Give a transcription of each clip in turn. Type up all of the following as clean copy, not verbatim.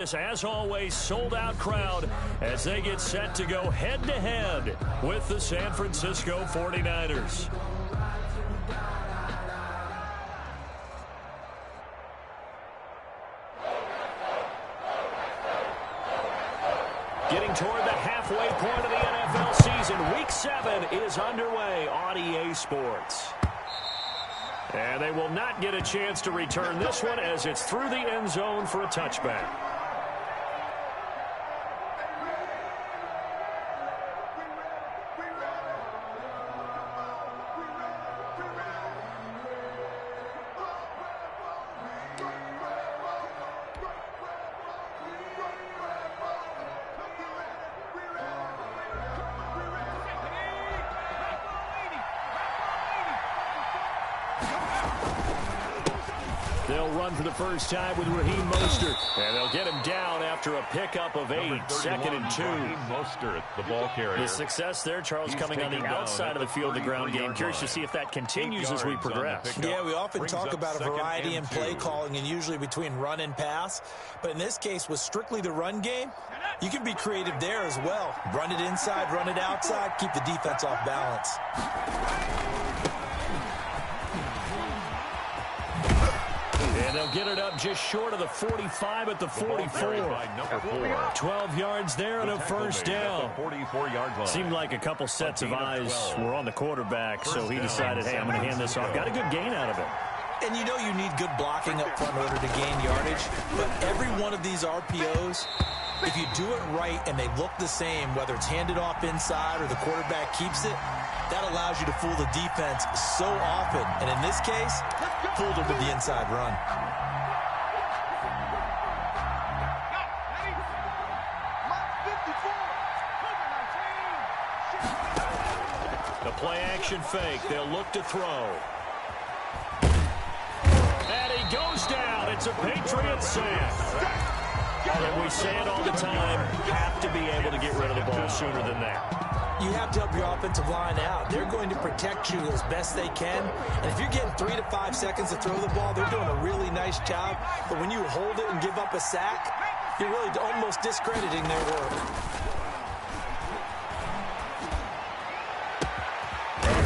As always, sold-out crowd as they get set to go head-to-head with the San Francisco 49ers. Getting toward the halfway point of the NFL season, Week 7 is underway on EA Sports. And they will not get a chance to return this one as it's through the end zone for a touchback. They'll run for the first time with Raheem Mostert. And they'll get him down after a pickup of 8, 2nd and 2. Raheem Mostert, the ball carrier. The success there, Charles, coming on the outside of the field, the ground game. Curious to see if that continues as we progress. Yeah, we often talk about a variety in play calling and usually between run and pass. But in this case, with strictly the run game, you can be creative there as well. Run it inside, run it outside, keep the defense off balance. And they'll get it up just short of the 45 at the 44. 12 yards there and a first down. 44-yard line. Seemed like a couple sets of eyes were on the quarterback, so he decided, hey, I'm going to hand this off. Got a good gain out of it. And you know you need good blocking up front in order to gain yardage, but every one of these RPOs, if you do it right and they look the same, whether it's handed off inside or the quarterback keeps it, that allows you to fool the defense so often. And in this case, fooled them with the inside run. The play action fake. They'll look to throw. And he goes down. It's a Patriot sack. And we say it all the time, have to be able to get rid of the ball sooner than that. You have to help your offensive line out. They're going to protect you as best they can. And if you're getting 3 to 5 seconds to throw the ball, they're doing a really nice job. But when you hold it and give up a sack, you're really almost discrediting their work.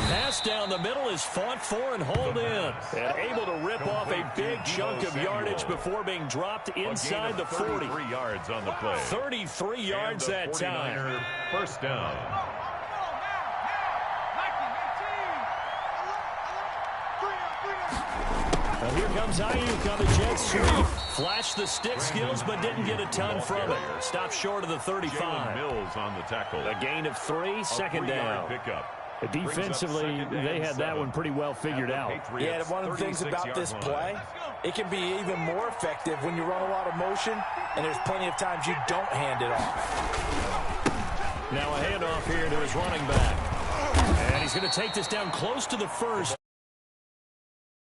Pass down the middle is fought for and hauled in. And able to rip off a big chunk of yardage before being dropped inside the 40. 33 yards on the play. 33 yards that time. First down. Well, here comes Ayuk on the jet sweep. Flashed the stick skills, but didn't get a ton from it. Stop short of the 35. Mills on the tackle. A gain of 3, second down. Pickup. Defensively, they had that one pretty well figured out. Yeah, and one of the things about this play, it can be even more effective when you run a lot of motion, and there's plenty of times you don't hand it off. Now a handoff here to his running back. And he's going to take this down close to the first.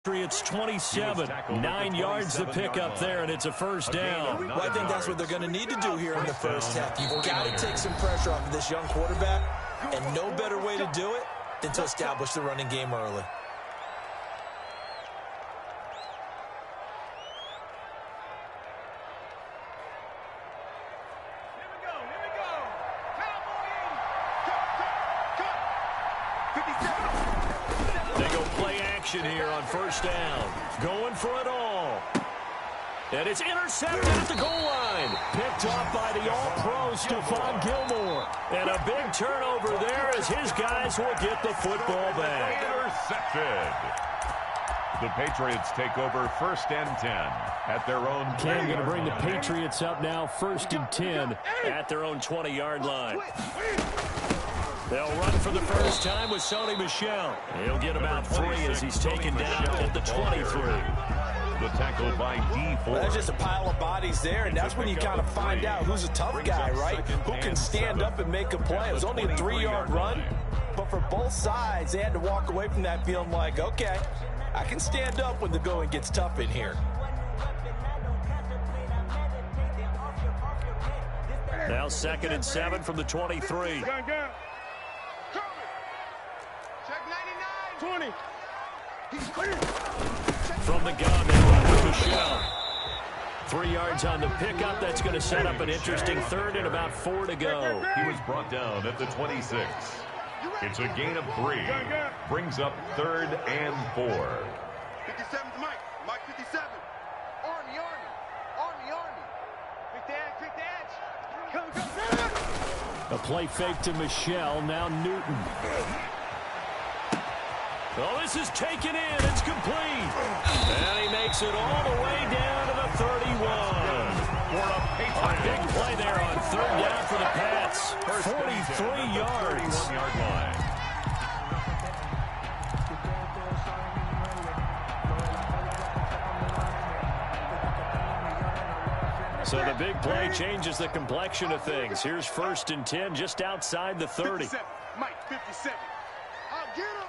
Patriots 27, 9 yards to pick up there, and it's a first down. Well, I think that's what they're going to need to do here in the first half. You've got to take some pressure off of this young quarterback, and no better way to do it than to establish the running game early. Here on first down. Going for it all. And it's intercepted at the goal line. Picked off by the all-pro Stephon Gilmore. And a big turnover there as his guys will get the football back. Intercepted. The Patriots take over 1st and 10 at their own. Cam going to bring the Patriots up now 1st and 10 at their own 20-yard line. They'll run for the first time with Sony Michel. He'll get about 3 as he's taken down at the 23. The tackle by D4. Well, that's just a pile of bodies there, and that's when you kind of find out who's a tough guy, right? Who can stand up and make a play. It was only a 3-yard run, but for both sides, they had to walk away from that feeling like, okay, I can stand up when the going gets tough in here. Now 2nd and 7 from the 23. From the gun, they run with Michel. 3 yards on the pickup. That's going to set up an interesting third and about 4 to go. He was brought down at the 26. It's a gain of 3. Brings up 3rd and 4. 57's Mike. Mike 57. Army. Quick the edge. Come. A play fake to Michelle. Now Newton. Oh, this is taken in. It's complete. And he makes it all the way down to the 31. A big play there on 3rd down for the Pats. 43 yards. 31-yard line. So the big play changes the complexion of things. Here's 1st and 10 just outside the 30. 57. Mike 57. Get him.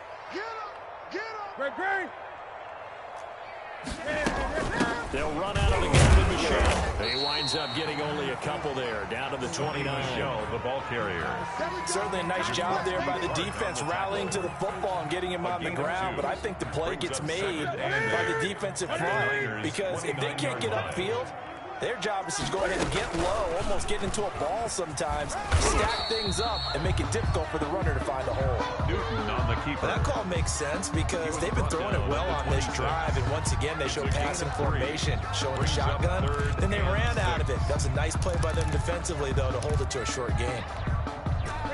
Great. They'll run out of the game with Michelle. He winds up getting only a couple there, down to the 29. Michelle, the ball carrier. Certainly a nice job there by the defense rallying to the football and getting him on the ground, but I think the play gets made by the defensive front, because if they can't get upfield, their job is to go ahead and get low, almost get into a ball sometimes, stack things up, and make it difficult for the runner to find a hole. Newton on the keeper. That call makes sense because they've been throwing it well on this drive, and once again, they show passing formation, showing a shotgun, then they ran out of it. That was a nice play by them defensively, though, to hold it to a short gain.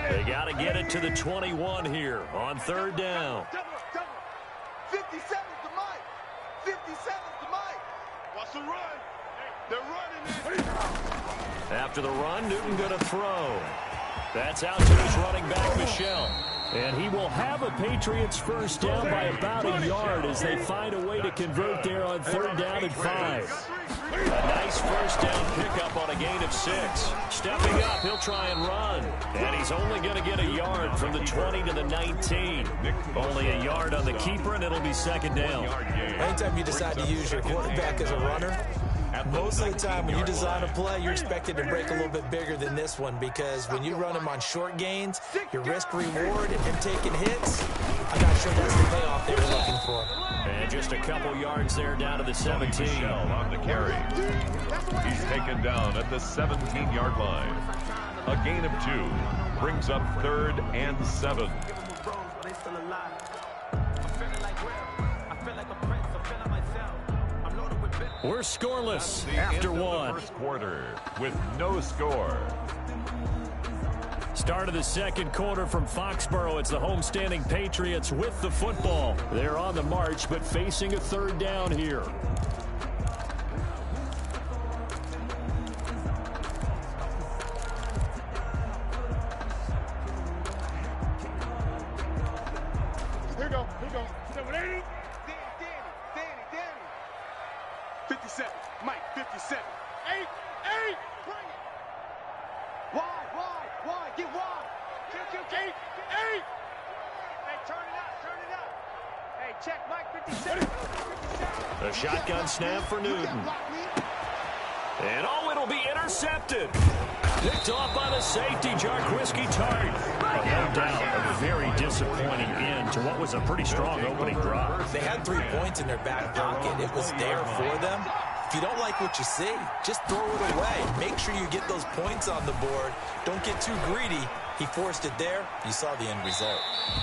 They got to get it to the 21 here on 3rd down. 57's to Mike. 57's to Mike. Watch the run. They're running it. After the run, Newton going to throw. That's out to his running back, Michelle. And he will have a Patriots 1st down by about a yard as they find a way to convert there on 3rd down and 5. A nice 1st down pickup on a gain of 6. Stepping up, he'll try and run. And he's only going to get a yard from the 20 to the 19. Only a yard on the keeper, and it'll be 2nd down. Anytime you decide to use your quarterback as a runner, most of the time when you design a play, you're expected to break a little bit bigger than this one, because when you run him on short gains, your risk-reward and him taking hits, I'm not sure that's the payoff they were looking for. And just a couple yards there down to the 17. Michelle on the carry. He's taken down at the 17-yard line. A gain of 2. Brings up 3rd and 7. We're scoreless after 1. First quarter with no score. Start of the 2nd quarter from Foxborough. It's the homestanding Patriots with the football. They're on the march, but facing a 3rd down here. Here we go. 57. Mike 57. 8. Bring it. Wide. Get wide. Kill. 8. Hey, turn it up. Hey, check Mike 57. A shotgun snap for Newton. And it'll be intercepted. Picked off by the safety, Jarquiski Tart. No doubt, a very disappointing end to what was a pretty strong opening drive. They had 3 points in their back pocket. It was there for them. If you don't like what you see, just throw it away. Make sure you get those points on the board. Don't get too greedy. He forced it there. You saw the end result.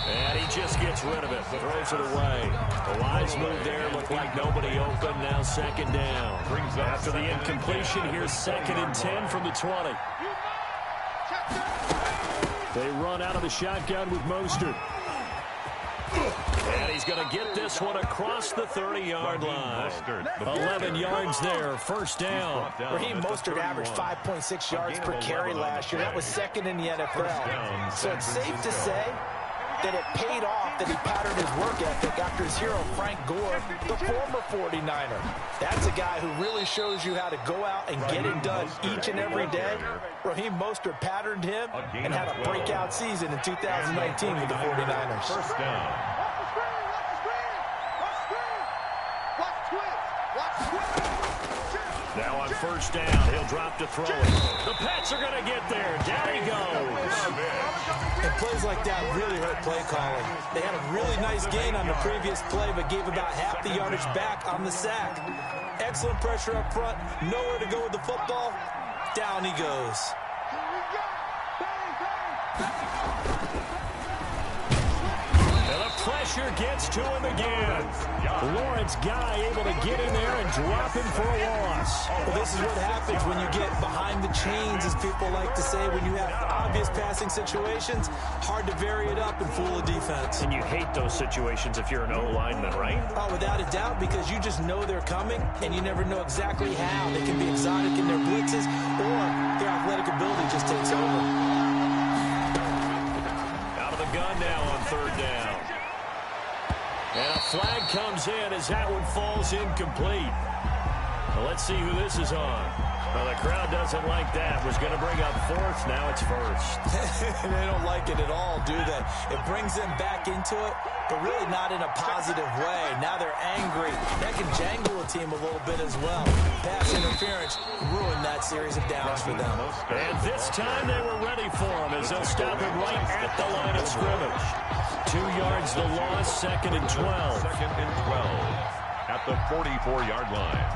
And he just gets rid of it. Throws it away. The wise move there. Looked like nobody open. Now 2nd down. After the incompletion, here's 2nd and 10 from the 20. They run out of the shotgun with Mostert. And he's going to get this one across the 30-yard line. 11 yards there, 1st down. Raheem Mostert averaged 5.6 yards per carry last year. That was 2nd in the NFL. So it's safe to say that it paid off that he patterned his work ethic after his hero, Frank Gore, the former 49er. That's a guy who really shows you how to go out and get it done each and every day. Raheem Mostert patterned him and had a breakout season in 2019 with the 49ers. 1st down. Now on 1st first down. He'll drop to throw it. The Pats are going to get there. Down he goes. And plays like that really hurt play calling. They had a really nice gain on the previous play, but gave about half the yardage back on the sack. Excellent pressure up front. Nowhere to go with the football. Down he goes. Pressure gets to him again. Lawrence Guy able to get in there and drop him for a loss. Well, this is what happens when you get behind the chains, as people like to say. When you have obvious passing situations, hard to vary it up and fool a defense. And you hate those situations if you're an O-lineman, right? Oh, without a doubt, because you just know they're coming, and you never know exactly how. They can be exotic in their blitzes, or their athletic ability just takes over. Out of the gun now on third down. And a flag comes in as that one falls incomplete. Well, let's see who this is on. Well, the crowd doesn't like that. Was going to bring up fourth. Now it's first. They don't like it at all, do they? It brings them back into it, but really not in a positive way. Now they're angry. That can jangle a team a little bit as well. Pass interference ruined that series of downs for them. And this time they were ready for him as they'll stop him right at the line of scrimmage. 2 yards the loss, 2nd and 12. 2nd and 12 at the 44-yard line.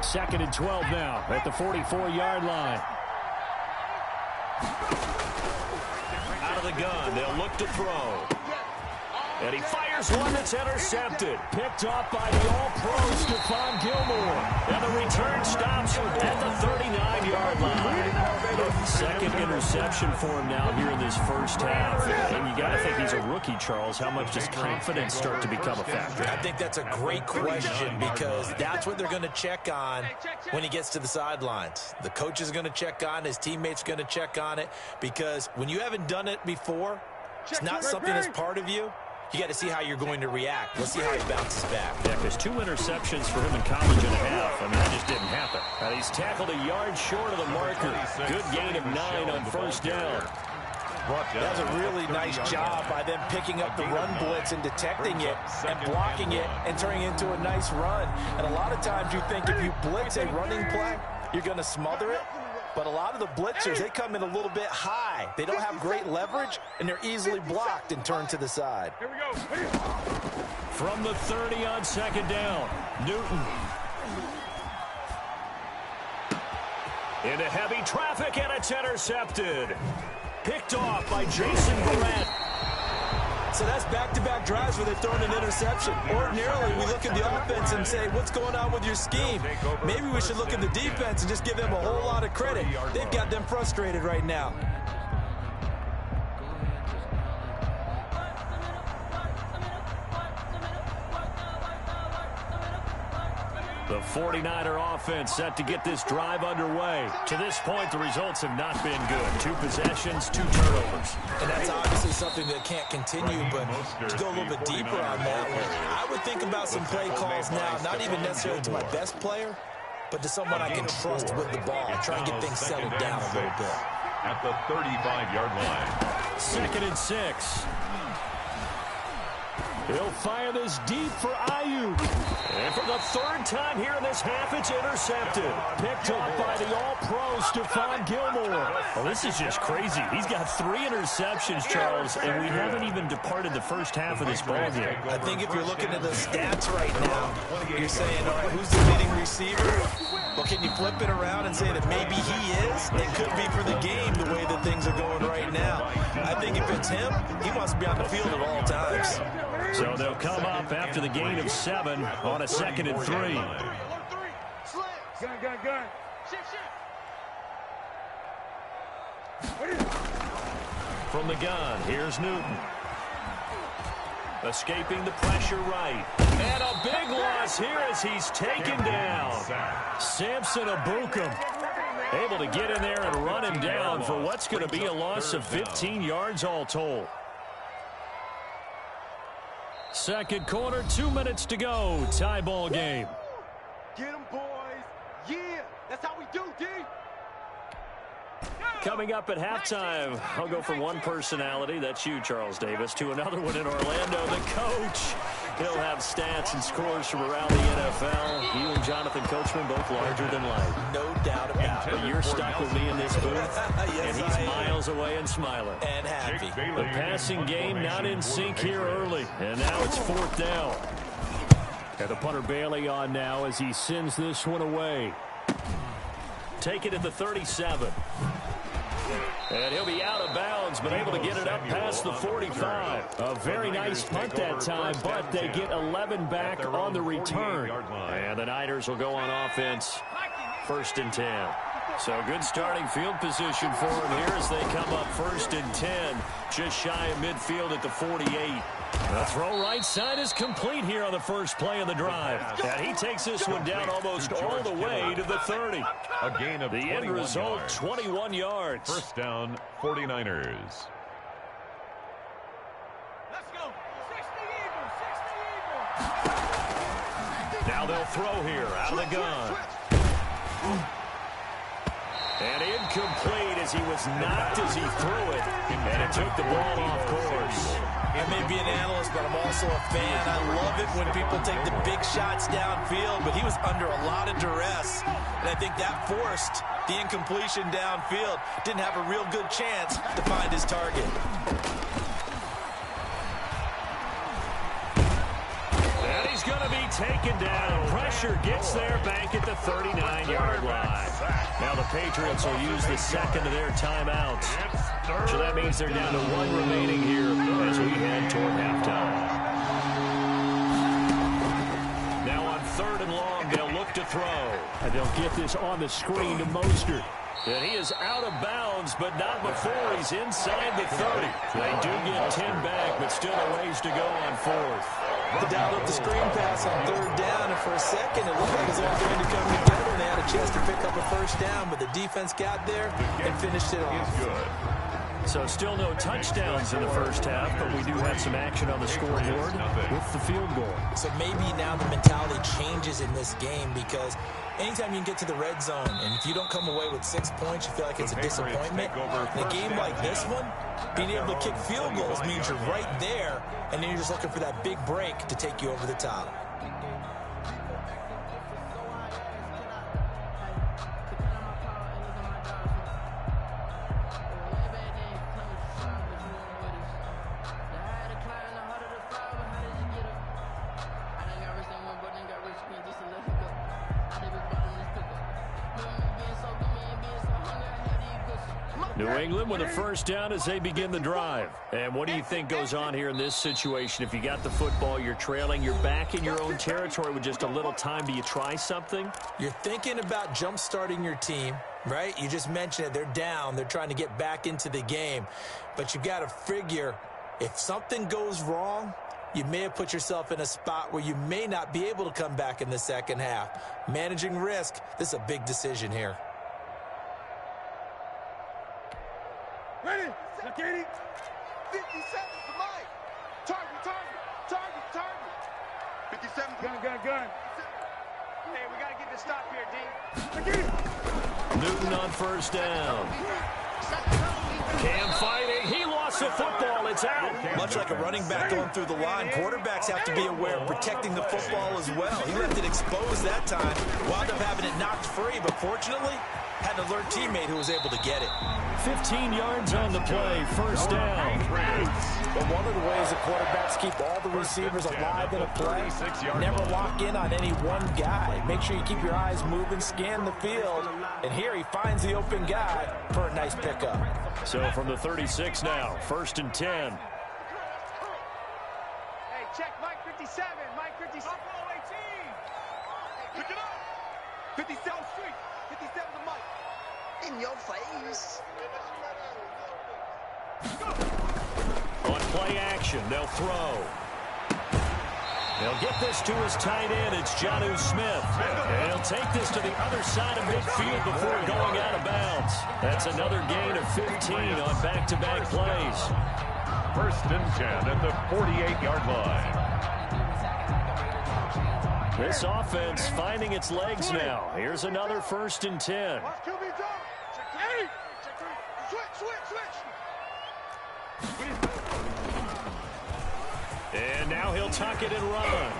2nd and 12 now at the 44-yard line. Out of the gun, they'll look to throw. And he fires one that's intercepted. Picked off by the All-Pro Stephon Gilmore. And the return stops at the 39-yard line. Second interception for him now here in this first half. And you got to think he's a rookie, Charles. How much does confidence start to become a factor? I think that's a great question, because that's what they're going to check on when he gets to the sidelines. The coach is going to check on, his teammates going to check on it, because when you haven't done it before, it's not something that's part of you. You got to see how you're going to react. Let's see how he bounces back. Yeah, because 2 interceptions for him in college and a half. I mean, that just didn't happen. He's tackled a yard short of the marker. Good gain of 9 on first down. That was a really nice job by them picking up the run blitz and detecting it and blocking it and turning it into a nice run. And a lot of times you think if you blitz a running play, you're going to smother it. But a lot of the blitzers, they come in a little bit high. They don't have great leverage, and they're easily blocked and turned to the side. Here we go. From the 30 on second down, Newton. Into heavy traffic, and it's intercepted. Picked off by Jason Barrett. So that's back-to-back drives where they've thrown an interception. Ordinarily, we look at the offense and say, what's going on with your scheme? Maybe we should look at the defense and just give them a whole lot of credit. They've got them frustrated right now. The 49er offense set to get this drive underway. To this point, the results have not been good. 2 possessions, 2 turnovers. And that's obviously something that can't continue, but to go a little bit deeper on that one, I would think about some play calls now, not even necessarily to my best player, but to someone I can trust with the ball. Try and get things settled down a little bit. At the 35-yard line. 2nd and 6. He'll fire this deep for Ayuk. And for the 3rd time here in this half, it's intercepted. Picked off by the All-Pro Stephon Gilmore. Well, this is just crazy. He's got 3 interceptions, Charles, and we haven't even departed the first half of this ballgame. I think if you're looking at the stats right now, you're saying, all right, who's the leading receiver? Well, can you flip it around and say that maybe he is? It could be for the game the way that things are going right now. I think if it's him, he wants to be on the field at all times. So they'll come up after the gain of 7 on a 2nd and 3. Gun. From the gun, here's Newton. Escaping the pressure right. And a big loss here as he's taken down. Samson Ebukam able to get in there and run him down for what's going to be a loss of 15 yards all told. Second quarter, 2 minutes to go. Tie ball game. Get them, boys. Yeah, that's how we do, D. Coming up at halftime, I'll go from one personality, that's you, Charles Davis, to another one in Orlando, the coach. He'll have stats and scores from around the NFL. You and Jonathan Coachman both larger than life. No doubt about it. But you're stuck with me in this booth, yes, and he's miles away and smiling. And happy. The passing game not in sync here early, and now it's 4th down. And the punter Bailey on now as he sends this one away. Take it at the 37. And he'll be out of bounds, but able to get it up past the 45. A very nice punt that time, but they get 11 back on the return. And the Niners will go on offense, 1st and 10. So good starting field position for them here as they come up 1st and 10, just shy of midfield at the 48. The throw right side is complete here on the first play of the drive. And he takes this one down almost all the way to the 30. A gain of the end result, 21 yards. 1st down, 49ers. Let's go. 60 Eagles. Now they'll throw here out of the gun. And incomplete as he was knocked as he threw it. And it took the ball off course. I may be an analyst, but I'm also a fan. I love it when people take the big shots downfield, but he was under a lot of duress. And I think that forced the incompletion downfield. Didn't have a real good chance to find his target. And he's going to be taken down. Pressure gets there back at the 39-yard line. Now the Patriots will use the second of their timeouts. So that means they're down to 1 remaining here as we head toward halftime. Now on 3rd and long, they'll look to throw. And they'll get this on the screen to Mostert. And he is out of bounds, but not before he's inside the 30. They do get 10 back, but still a ways to go on 4th. The dialed up the screen pass on 3rd down, and for a second it looked like it was all going to come together, and they had a chance to pick up a 1st down, but the defense got there and finished it off. Good. So still no touchdowns in the first half, but we do have some action on the scoreboard with the field goal. So maybe now the mentality changes in this game because anytime you can get to the red zone, and if you don't come away with 6 points, you feel like it's a disappointment. In a game like this one, being able to kick field goals means you're right there, and then you're just looking for that big break to take you over the top. New England with a 1st down as they begin the drive. And what do you think goes on here in this situation? If you got the football, you're trailing, you're back in your own territory with just a little time. Do you try something? You're thinking about jump-starting your team, right? You just mentioned it. They're down. They're trying to get back into the game. But you've got to figure if something goes wrong, you may have put yourself in a spot where you may not be able to come back in the second half. Managing risk, this is a big decision here. Ready? Katie. 57 to Mike. Target. 57 gun. Hey, we got to get this stop here, D. Newton on 1st down. Cam fighting. He lost the football. It's out. Much like a running back going through the line, quarterbacks have to be aware of protecting the football as well. He left it exposed that time. Wound up having it knocked free, but fortunately, had an alert teammate who was able to get it. 15 yards on the play, 1st down. But one of the ways the quarterbacks keep all the receivers alive in a play, never lock in on any one guy. Make sure you keep your eyes moving, scan the field, and here he finds the open guy for a nice pickup. So from the 36 now, 1st and 10. Hey, check Mike 57. Mike 57. 18. Pick it up. 57 Street. 57 to Mike. In your face. On play action, they'll throw. They'll get this to his tight end. It's Jonnu Smith. And he'll take this to the other side of midfield before going out of bounds. That's another gain of 15 on back-to-back plays. 1st and 10 at the 48-yard line. This offense finding its legs now. Here's another 1st and 10. Watch QB drop. Hey. Switch. And now he'll tuck it and run.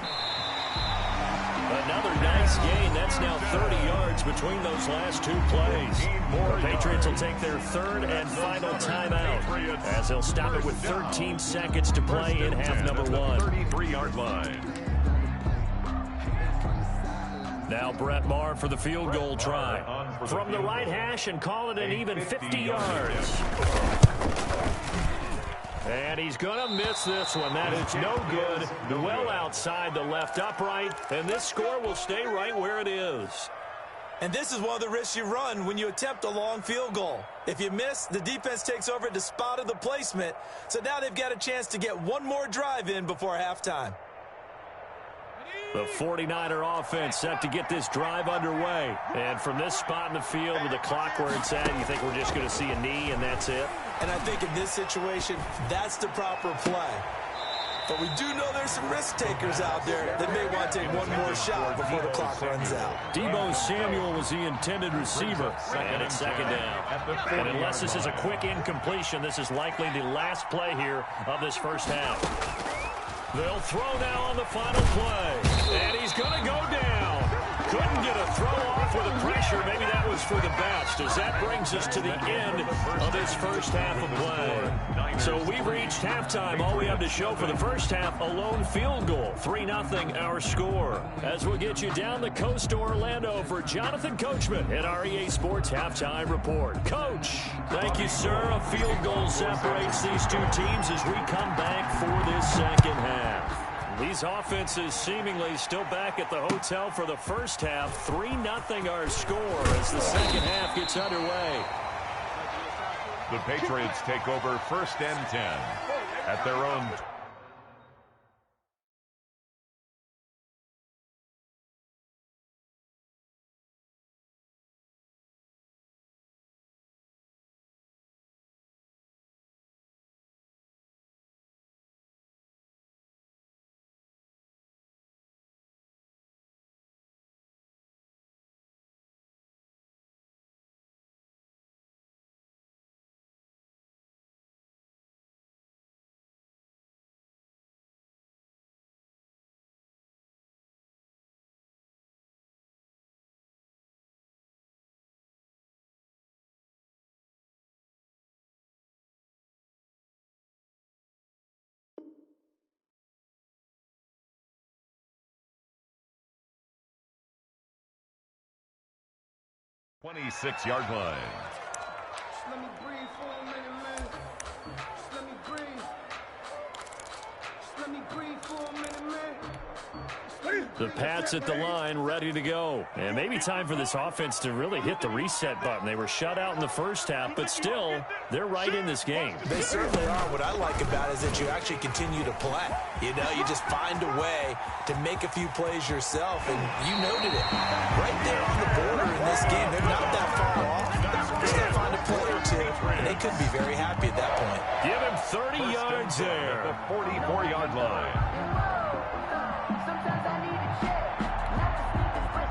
Another nice gain. That's now 30 yards between those last two plays. The Patriots will take their third and final timeout as they'll stop it with 13 seconds to play in half number one. 33-yard line. Now Brett Maher for the field goal try. From the right hash and call it an even 50 yards. And he's going to miss this one. That is no good. Well outside the left upright. And this score will stay right where it is. And this is one of the risks you run when you attempt a long field goal. If you miss, the defense takes over at the spot of the placement. So now they've got a chance to get one more drive in before halftime. The 49er offense set to get this drive underway. And from this spot in the field with the clock where it's at, you think we're just going to see a knee and that's it? And I think in this situation, that's the proper play. But we do know there's some risk takers out there that may want to take one more shot before the clock runs out. Deebo Samuel was the intended receiver. And it's second down. And unless this is a quick incompletion, this is likely the last play here of this first half. They'll throw now on the final play. And he's going to go down. Couldn't get a throw off with the pressure. Maybe that was for the best, as that brings us to the end of this first half of play. So we've reached halftime. All we have to show for the first half, a lone field goal. 3-0 our score. As we'll get you down the coast to Orlando for Jonathan Coachman at our EA Sports Halftime Report. Coach, thank you, sir. A field goal separates these two teams as we come back for this second half. These offenses seemingly still back at the hotel for the first half. 3-0 our score as the second half gets underway. The Patriots take over first and 10 at their own. Twenty-six-yard line. Just let me breathe for a minute, man. Just let me breathe. Just let me breathe for a minute, man. The Pats at the line, ready to go. And maybe time for this offense to really hit the reset button. They were shut out in the first half, but still, they're right in this game. They certainly are. What I like about it is that you actually continue to play. You know, you just find a way to make a few plays yourself, and you noted it. Right there on the border in this game, they're not that far off. Just got to find a play or two, and they could be very happy at that point. Give him 30 yards there. The 44-yard line.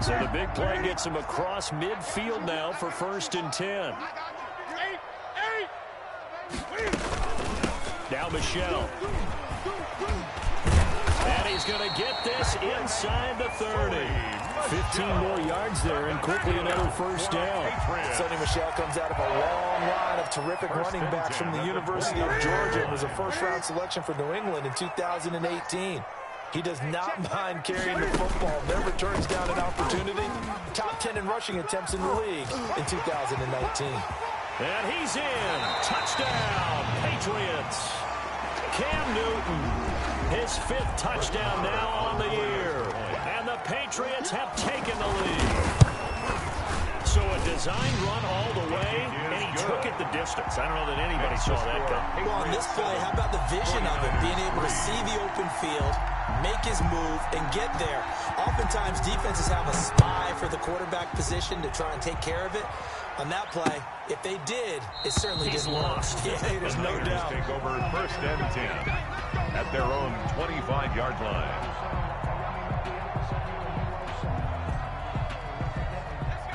So the big play gets him across midfield now for first and 10. Now Michel. And he's going to get this inside the 30. 15 more yards there and quickly another first down. Sonny Michel comes out of a long line of terrific running backs from the University of Georgia and was a first-round selection for New England in 2018. He does not mind carrying the football, never turns down an opportunity. Top 10 in rushing attempts in the league in 2019. And he's in. Touchdown, Patriots. Cam Newton, his fifth touchdown now on the year. And the Patriots have taken the lead. So a design run all the way, and he took it the distance. I don't know that anybody saw that coming. Well, on this play, how about the vision of it? Being able to see the open field, make his move, and get there. Oftentimes, defenses have a spy for the quarterback position to try and take care of it. On that play, if they did, it certainly He's didn't lost. work. Yeah, there's no doubt. Take over first and 10 at their own 25-yard line.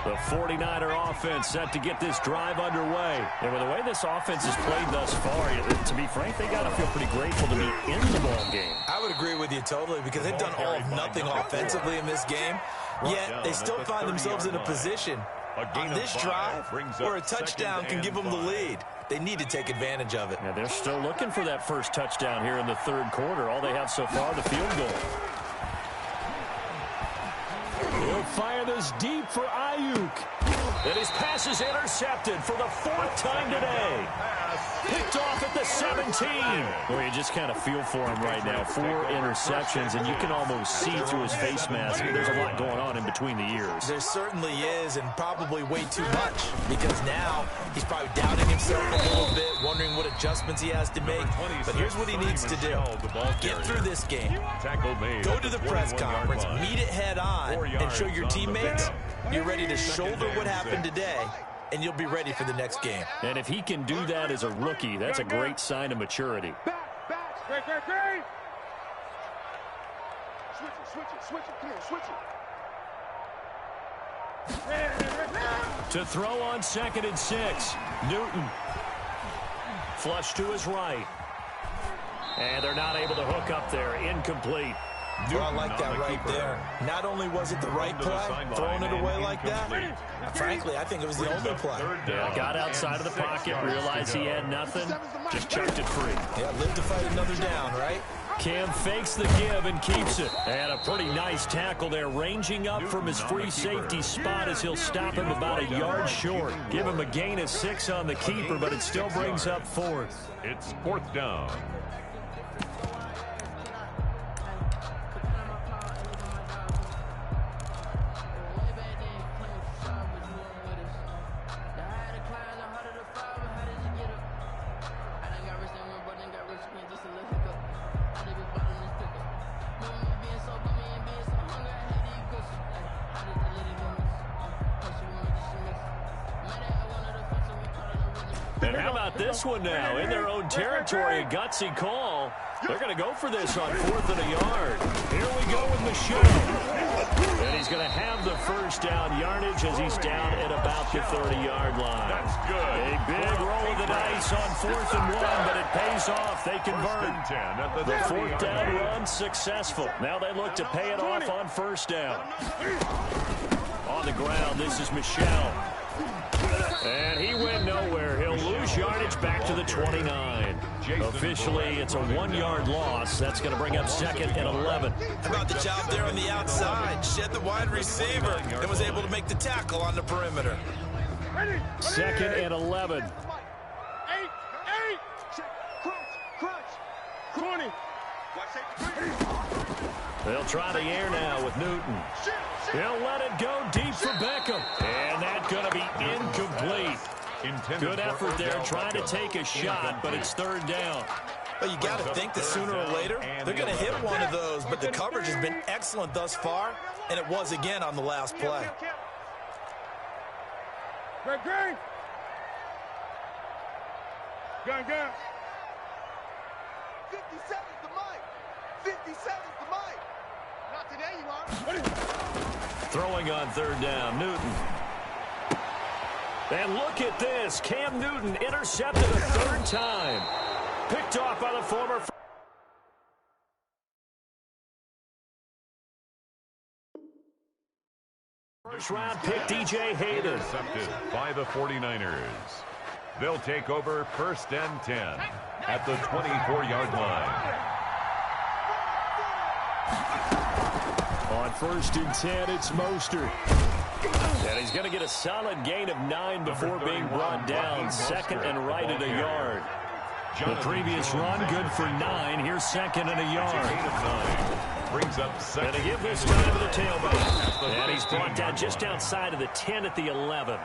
The 49er offense set to get this drive underway. And with the way this offense has played thus far, to be frank, they got to feel pretty grateful to be in the ball game. I would agree with you totally because they've done all of nothing offensively in this game, yet they still find themselves in a position on this drive where a touchdown can give them the lead. They need to take advantage of it. Yeah, they're still looking for that first touchdown here in the third quarter. All they have so far, the field goal. He'll fire this deep for Ayuk. And his pass is intercepted for the fourth time today. Picked off at the 17. Well, you just kind of feel for him right now. 4 interceptions, and you can almost see through his face mask. There's a lot going on in between the ears. There certainly is, and probably way too much, because now he's probably doubting himself a little bit, wondering what adjustments he has to make. But here's what he needs to do. Get through this game. Go to the press conference, meet it head on, and show your teammates you're ready to shoulder what happened today, and you'll be ready for the next game. And if he can do that as a rookie, that's a great sign of maturity. Great. Switch it. Come on, switch it. To throw on 2nd and 6. Newton. Flush to his right. And they're not able to hook up there. Incomplete. Well, I like that right there. Not only was it the right play, throwing it away like that, frankly, I think it was the only play. Yeah, got outside of the pocket, realized he had nothing, just chucked it free. Yeah, live to fight another down, right? Cam fakes the give and keeps it. And a pretty nice tackle there, ranging up from his free safety spot as he'll stop him about a yard short. Give him a gain of 6 on the keeper, but it still brings up 4th. It's 4th down. And how about this one now? In their own territory, a gutsy call. They're going to go for this on 4th and a yard. Here we go with Michelle. And he's going to have the first down yardage as he's down at about the 30-yard line. That's good. A big roll of the dice on 4th and 1, but it pays off. They convert. The 4th down run successful. Now they look to pay it off on 1st down. On the ground, this is Michelle. And he went nowhere. He'll lose yardage back to the 29. Officially, it's a 1-yard loss. That's going to bring up 2nd and 11. How about the job there on the outside? Shed the wide receiver and was able to make the tackle on the perimeter. 2nd and 11. 8. Crunch. 20. They'll try the air now with Newton. He'll let it go deep for Beckham. And that's going to be incomplete. Good effort there, trying to take a shot, but it's 3rd down. Well, you got to think that sooner or later they're going to hit one of those, but the coverage has been excellent thus far, and it was again on the last play. Gun. 57's the mic. 57's the mic. Not today, you are. Throwing on 3rd down, Newton. And look at this. Cam Newton intercepted a 3rd time. Picked off by the former first-round pick, DJ Hayden. Intercepted by the 49ers. They'll take over 1st and 10 at the 24-yard line. On 1st and 10, it's Mostert. And he's going to get a solid gain of 9 before being brought down. 2nd and right at a yard. The previous run, good for 9. Here's 2nd and a yard. Brings up 2nd. And to give this time to the tailback. And he's brought down just outside of the 10 at the 11.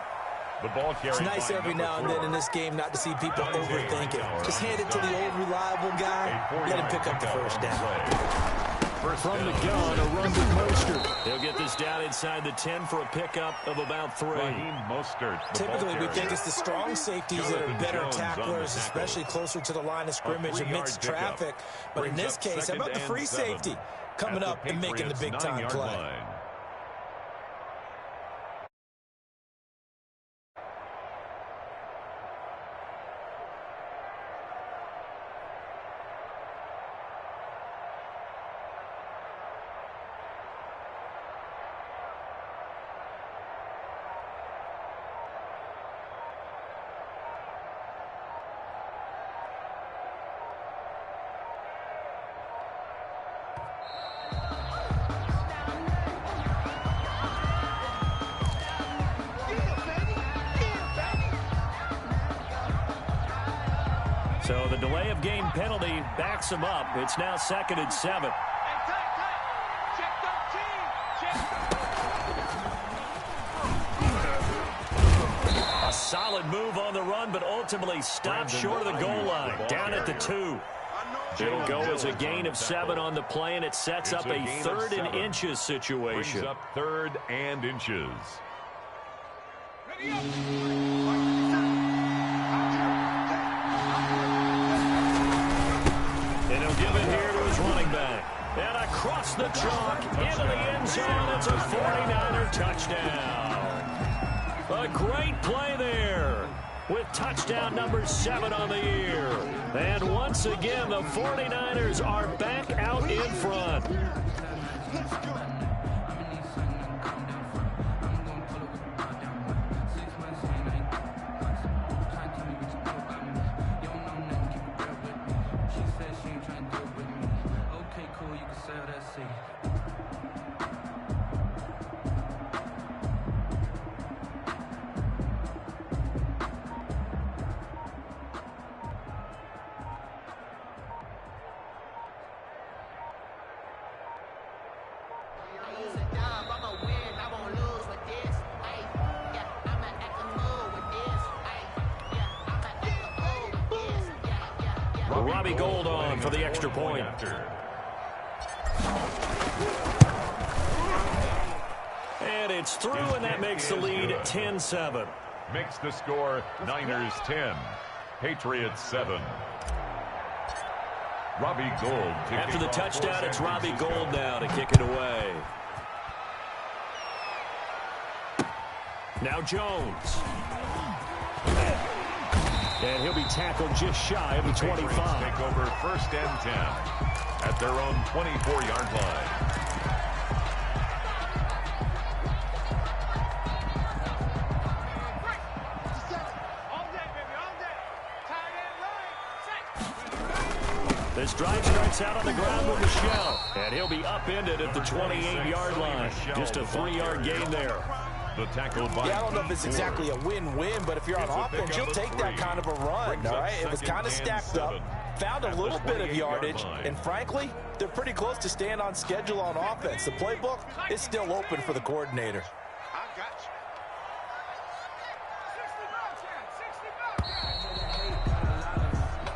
The ball It's nice every now and then in this game not to see people overthink it. Just hand it to the old reliable guy. Let him pick up the 1st down. From the gun, a run to Mostert. He'll get this down inside the 10 for a pickup of about 3. Typically, we think it's the strong safeties that are better tacklers, especially closer to the line of scrimmage amidst traffic. But in this case, how about the free safety coming up and making the big-time play? So the delay of game penalty backs him up. It's now 2nd and 7. A solid move on the run, but ultimately stopped short of the goal line. Down at the 2. It'll go as a gain of 7 on the play, and it sets up a 3rd and inches situation. Brings up 3rd and inches. And he'll give it here to his running back. And across the chalk, into the end zone. It's a 49er touchdown. A great play there, with touchdown number 7 on the year. And once again, the 49ers are back out in front. Robbie Gould on for the extra point. And it's through, and that makes the lead 10-7. Makes the score Niners 10, Patriots 7. Robbie Gould. After the touchdown, it's Robbie Gould now to kick it away. Now Jones. And he'll be tackled just shy of the 25. Take over 1st and 10 at their own 24-yard line. This drive starts out on the ground with Michel. And he'll be upended at the 28-yard line. Just a 3-yard gain there. The tackle by I don't know if it's exactly a win-win, but if you're on offense, you'll take that kind of a run, all right? It was kind of stacked up, found a little bit of yardage, and frankly, they're pretty close to staying on schedule on offense. The playbook is still open for the coordinator.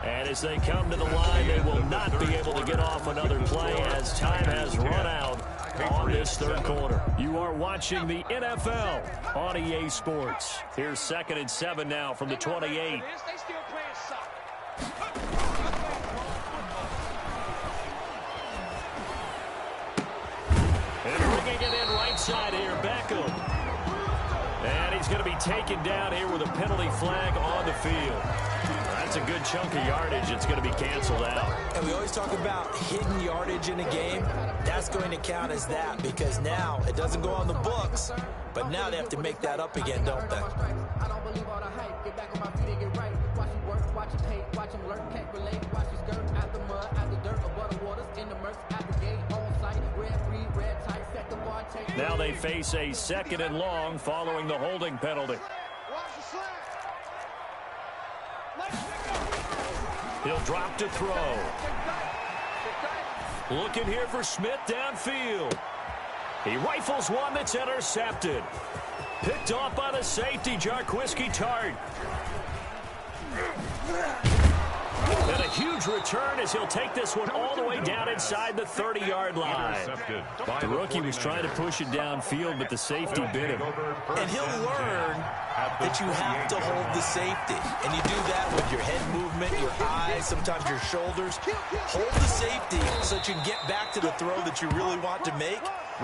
And as they come to the line, they will not be able to get off another play as time has run out on this 3rd quarter. You are watching the NFL on EA Sports. Here's 2nd and 7 now from the 28. And bringing it in right side here, Beckham. And he's going to be taken down here with a penalty flag on the field. That's a good chunk of yardage. It's going to be canceled out. And we always talk about hidden yardage in a game. That's going to count as that because now it doesn't go on the books, but now they have to make that up again, don't they? I don't believe all the hype. Get back on my feet and get right. Watch him work, watch him hate, watch him lurk, can't relate. Watch his skirt out the mud, out the dirt, above the waters, in the murks, out the gate, on site, red free, red tight, set the bar, take. Now they face a 2nd and long following the holding penalty. He'll drop to throw. Looking here for Smith downfield. He rifles one that's intercepted. Picked off by the safety, Jarquiski Tart. And a huge return as he'll take this one all the way down inside the 30-yard line. The rookie was trying to push it downfield, but the safety bit him. And he'll learn that you have to hold the safety. And you do that with your head movement, your eyes, sometimes your shoulders. Hold the safety so that you can get back to the throw that you really want to make.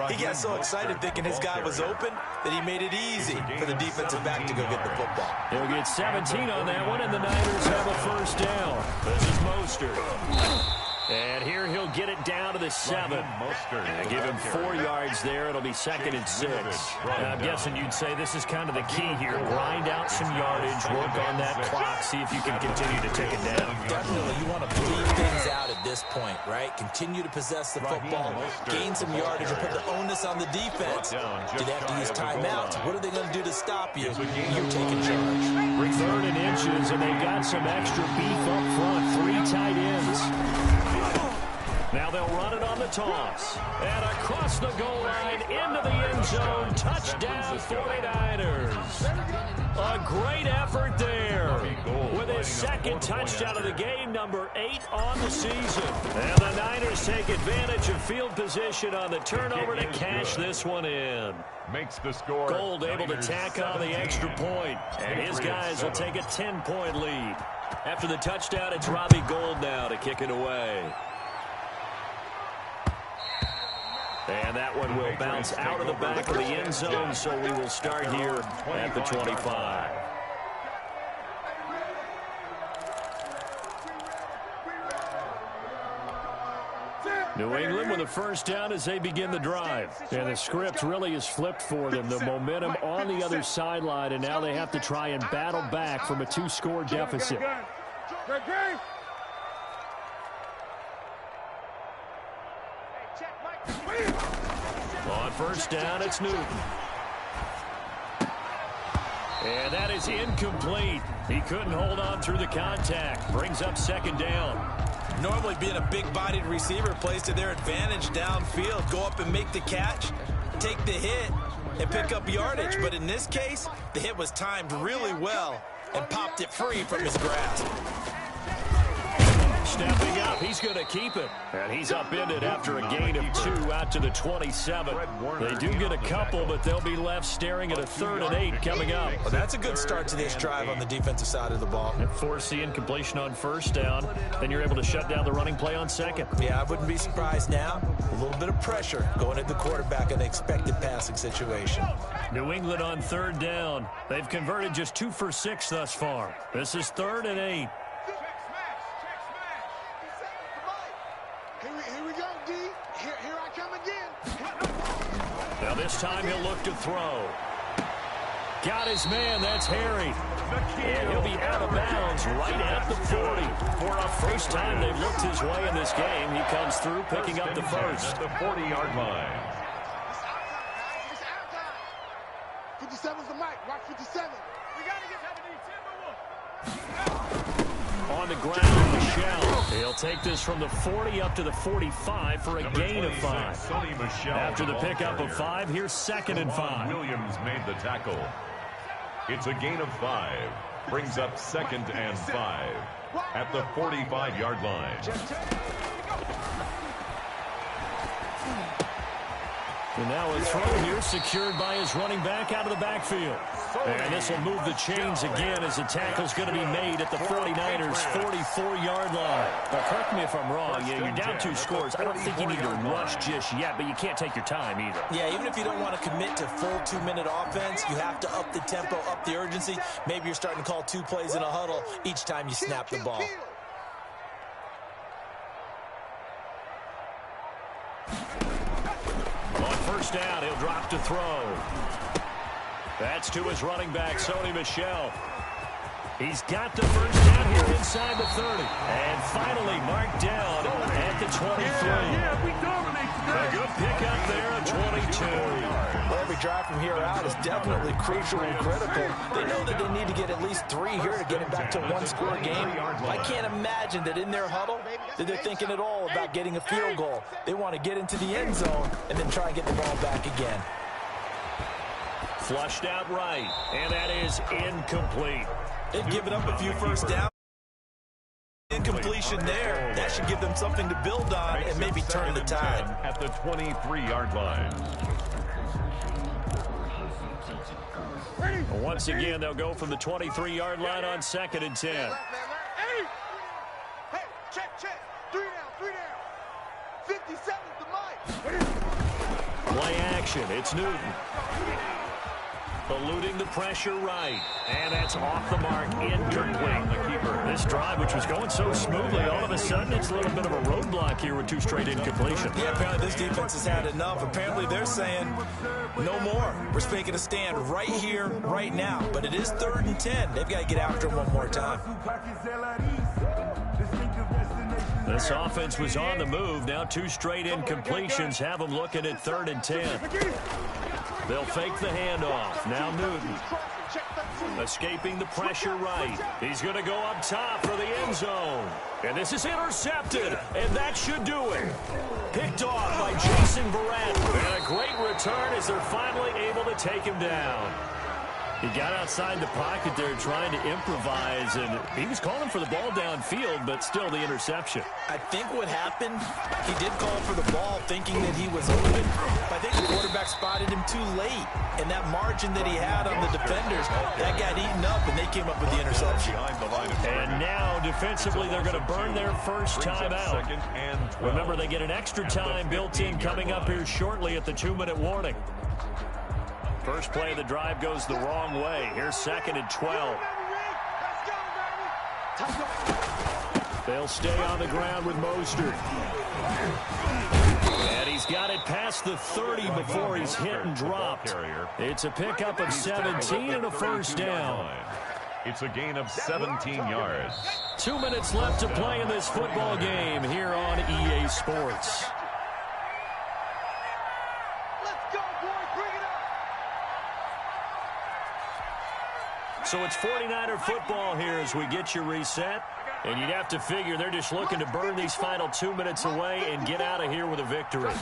He got so excited thinking his guy was open that he made it easy for the defensive back to go get the football. He'll get 17 on that one, and the Niners have a 1st down. This is Mostert. And here he'll get it down to the 7. And give him 4 yards there. It'll be 2nd and 6. And I'm guessing you'd say this is kind of the key here. Grind out some yardage, work on that clock, see if you can continue to take it down. Definitely, you want to bleed things out at this point, right? Continue to possess the football, gain some yardage, and put the onus on the defense. Do they have to use timeouts? What are they going to do to stop you? You're taking charge. 3rd and inches coaches, and they've got some extra beef up front. 3 tight ends. Now they'll run it on the toss. And across the goal line, into the end zone. Touchdown, 49ers. A great effort there. With his second touchdown of the game, number 8 on the season. And the Niners take advantage of field position on the turnover to cash this one in. Makes the score. Gold able to tack on the extra point. And his guys will take a 10-point lead. After the touchdown, it's Robbie Gould now to kick it away. And that one will bounce out of the back of the end zone, so we will start here at the 25. New England with a first down as they begin the drive. And the script really is flipped for them. The momentum on the other sideline, and now they have to try and battle back from a 2-score deficit. On first down, it's Newton. And that is incomplete. He couldn't hold on through the contact. Brings up second down. Normally being a big-bodied receiver plays to their advantage downfield. Go up and make the catch, take the hit, and pick up yardage. But in this case, the hit was timed really well and popped it free from his grasp. Stepping up, he's going to keep it. And he's upended after a gain of 2 out to the 27. They do get a couple, but they'll be left staring at a 3rd and 8 coming up. Well, that's a good start to this drive on the defensive side of the ball. And force the incompletion on first down. Then you're able to shut down the running play on second. Yeah, I wouldn't be surprised now. A little bit of pressure going at the quarterback in an expected passing situation. New England on 3rd down. They've converted just 2 for 6 thus far. This is 3rd and 8. Now this time he'll look to throw. Got his man, that's Harry. And he'll be out of bounds right at the 40. For a first time they've looked his way in this game. He comes through picking up the first. At the 40-yard line. 57's the mic. Rock 57. We got to get on the ground, Michel. He'll take this from the 40 up to the 45 for a gain of 5. After the pickup of 5, here's 2nd and 5. Williams made the tackle. It's a gain of 5. Brings up 2nd and 5 at the 45-yard line. And now a throw here secured by his running back out of the backfield. And this will move the chains again as the tackle's going to be made at the 49ers' 44-yard line. Now, correct me if I'm wrong. Yeah, you're down 2 scores. I don't think you need to rush just yet, but you can't take your time either. Yeah, even if you don't want to commit to full 2-minute offense, you have to up the tempo, up the urgency. Maybe you're starting to call 2 plays in a huddle each time you snap the ball. On first down, he'll drop to throw. That's to his running back, Sony Michel. He's got the first down here inside the 30. And finally marked down at the 23. we dominate today. A good pickup there at 22. Well, every drive from here out is definitely crucial and critical. They know that they need to get at least 3 here to get it back to a 1-score game. I can't imagine that in their huddle that they're thinking at all about getting a field goal. They want to get into the end zone and then try and get the ball back again. Flushed out right, and that is incomplete. They've given up a few first downs. Incompletion there. That should give them something to build on and maybe turn the tide. At the 23-yard line. Once again, they'll go from the 23-yard line on 2nd and 10. Hey, check. 3 down. 57's the mic. Play action. It's Newton. Eluding the pressure right. And that's off the mark, incomplete. This drive, which was going so smoothly, all of a sudden it's a little bit of a roadblock here with 2 straight incompletions. Yeah, apparently this defense has had enough. Apparently they're saying, no more. We're making a stand right here, right now. But it is 3rd and 10. They've got to get after him one more time. This offense was on the move. Now 2 straight incompletions have them looking at 3rd and 10. They'll fake the handoff. Now Newton. Escaping the pressure right. He's going to go up top for the end zone. And this is intercepted, and that should do it. Picked off by Jason Verrett. And a great return as they're finally able to take him down. He got outside the pocket there trying to improvise, and he was calling for the ball downfield, but still the interception. I think what happened, he did call for the ball thinking that he was open, but I think the quarterback spotted him too late. And that margin that he had on the defenders, that got eaten up, and they came up with the interception. And now, defensively, they're going to burn their first time out. Remember, they get an extra time built in coming up here shortly at the 2-minute warning. First play of the drive goes the wrong way. Here's 2nd and 12. They'll stay on the ground with Mostert. And he's got it past the 30 before he's hit and dropped. It's a pickup of 17 and a first down. It's a gain of 17 yards. 2 minutes left to play in this football game here on EA Sports. So it's 49er football here as we get you reset. And you'd have to figure they're just looking to burn these final 2 minutes away and get out of here with a victory.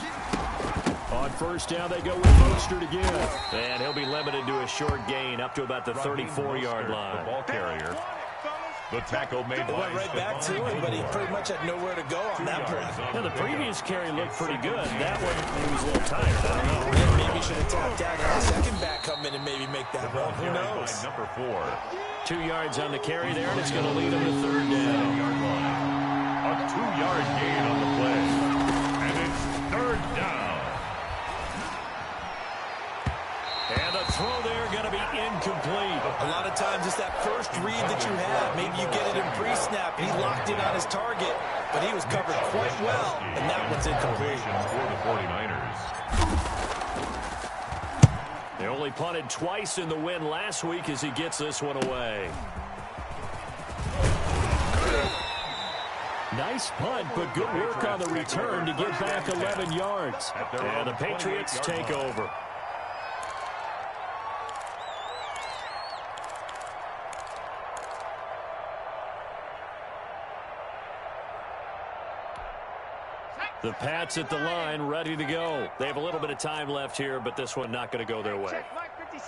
On first down, they go with Mostert again. And he'll be limited to a short gain up to about the 34-yard line. The ball carrier. The tackle made by went right back to him, but he pretty much had nowhere to go on that play. Yeah, the previous carry looked pretty good. That one, he was a little tired. I don't know. Maybe he should have tapped out and the second back come in and maybe make that run. Who knows? Number 4. 2 yards on the carry there, and it's going to lead him to third down. A 2-yard gain on the play. And it's third down. And the throw there going to be incomplete. A lot of times it's that first read that you have. Maybe you get it in pre-snap. He locked in on his target, but he was covered quite well, and that one's incomplete. For the 49ers. They only punted twice in the win last week as he gets this one away. Nice punt, but good work on the return to get back 11 yards. And the Patriots take over. The Pats at the line, ready to go. They have a little bit of time left here, but this one not going to go their way.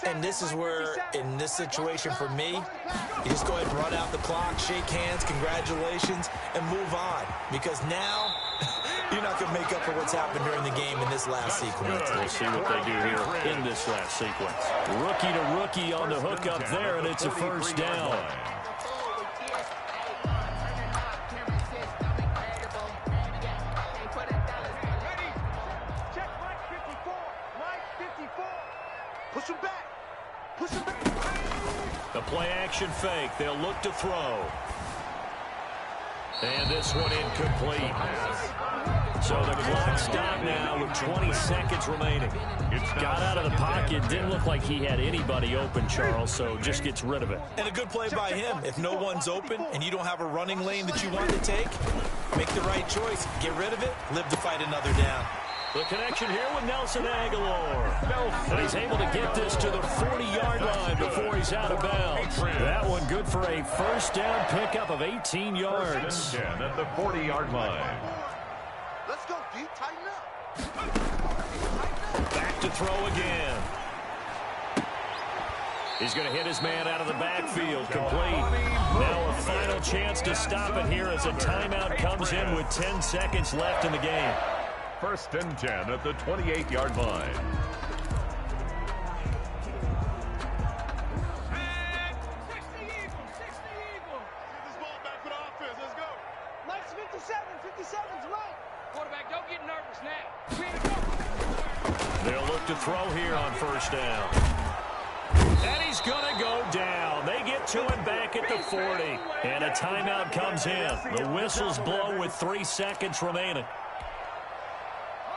And this is where, in this situation for me, you just go ahead and run out the clock, shake hands, congratulations, and move on. Because now, you're not going to make up for what's happened during the game in this last sequence. We'll see what they do here in this last sequence. Rookie to rookie on the hook up there, and it's a first down. Push him back. Push him back. The play action fake. They'll look to throw. And this one incomplete. So the clock stopped now with 20 seconds remaining. Got out of the pocket. Didn't look like he had anybody open, Charles, so just gets rid of it. And a good play by him. If no one's open and you don't have a running lane that you want to take, make the right choice. Get rid of it. Live to fight another down. The connection here with Nelson Aguilar. And he's able to get this to the 40-yard line before he's out of bounds. That one good for a first down pickup of 18 yards. At the 40-yard line. Let's go, D. Tighten up. Back to throw again. He's going to hit his man out of the backfield, complete. Now a final chance to stop it here as a timeout comes in with 10 seconds left in the game. First and 10 at the 28-yard line. They'll look to throw here on first down. And he's going to go down. They get to him back at the 40. And a timeout comes in. The whistles blow with 3 seconds remaining.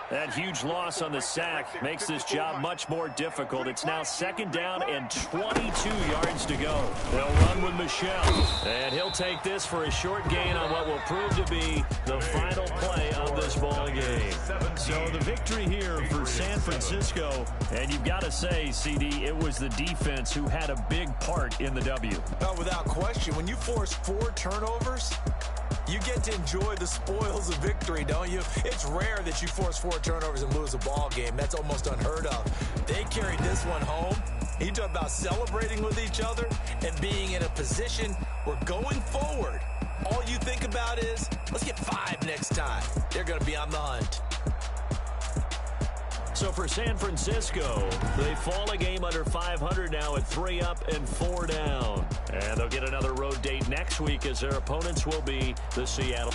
That huge loss on the sack makes this job much more difficult. It's now 2nd down and 22 yards to go. They'll run with Michel. And he'll take this for a short gain on what will prove to be the final play of this ball game. So the victory here for San Francisco. And you've got to say, CD, it was the defense who had a big part in the W. Oh, without question. When you force 4 turnovers, you get to enjoy the spoils of victory, don't you? It's rare that you force 4 turnovers and lose a ball game. That's almost unheard of. They carried this one home. You talk about celebrating with each other and being in a position where going forward, all you think about is, let's get 5 next time. They're going to be on the hunt. So for San Francisco, they fall a game under 500 now at 3 up and 4 down. And they'll get another road date next week as their opponents will be the Seattle.